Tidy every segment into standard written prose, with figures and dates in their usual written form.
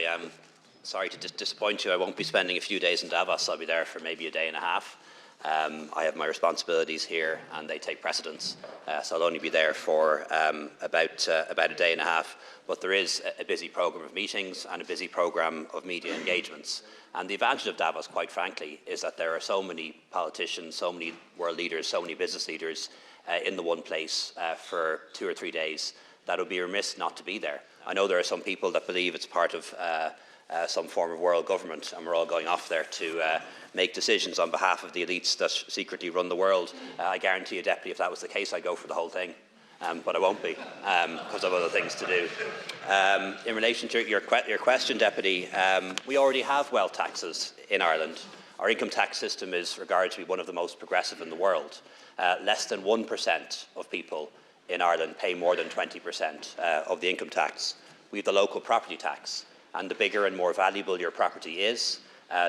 am sorry to disappoint you. I won't be spending a few days in Davos. I'll be there for maybe a day and a half. I have my responsibilities here, and they take precedence. So I'll only be there for about a day and a half. But there is a busy programme of meetings and a busy programme of media engagements. And the advantage of Davos, quite frankly, is that there are so many politicians, so many world leaders, so many business leaders in the one place for 2 or 3 days that it would be remiss not to be there. I know there are some people that believe it's part of some form of world government, and we're all going off there to make decisions on behalf of the elites that secretly run the world. I guarantee you, Deputy, if that was the case, I'd go for the whole thing. But I won't be, because I have other things to do. In relation to your question, Deputy, we already have wealth taxes in Ireland. Our income tax system is regarded to be one of the most progressive in the world. Less than 1% of people in Ireland pay more than 20% of the income tax. We have the local property tax, and the bigger and more valuable your property is,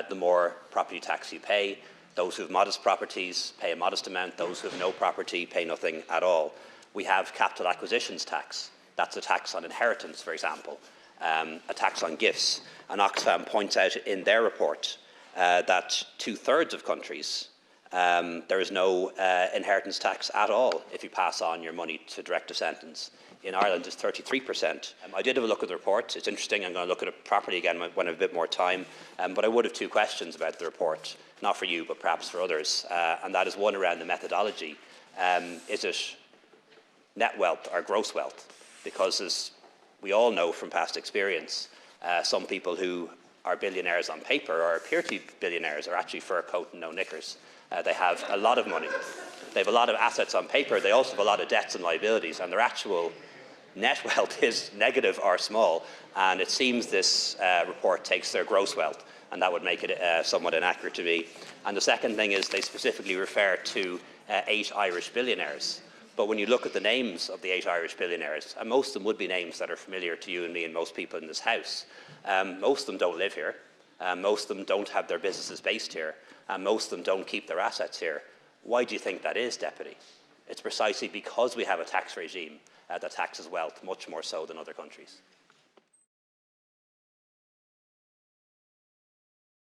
the more property tax you pay. Those who have modest properties pay a modest amount. Those who have no property pay nothing at all. We have capital acquisitions tax. That's a tax on inheritance, for example, a tax on gifts. And Oxfam points out in their report that 2/3 of countries, there is no inheritance tax at all if you pass on your money to direct descendants. In Ireland, it's 33%. I did have a look at the report. It's interesting. I'm going to look at it properly again when I have a bit more time. But I would have 2 questions about the report, not for you, but perhaps for others. And that is one around the methodology. Is it net wealth or gross wealth? Because as we all know from past experience, some people who are billionaires on paper or appear to be billionaires are actually fur coat and no knickers. They have a lot of money. They have a lot of assets on paper. They also have a lot of debts and liabilities, and their actual net wealth is negative or small. And it seems this report takes their gross wealth, and that would make it somewhat inaccurate to me. And the second thing is they specifically refer to 8 Irish billionaires. But when you look at the names of the 8 Irish billionaires, and most of them would be names that are familiar to you and me and most people in this House, most of them don't live here. Most of them don't have their businesses based here, and most of them don't keep their assets here. Why do you think that is, Deputy? It's precisely because we have a tax regime that taxes wealth much more so than other countries.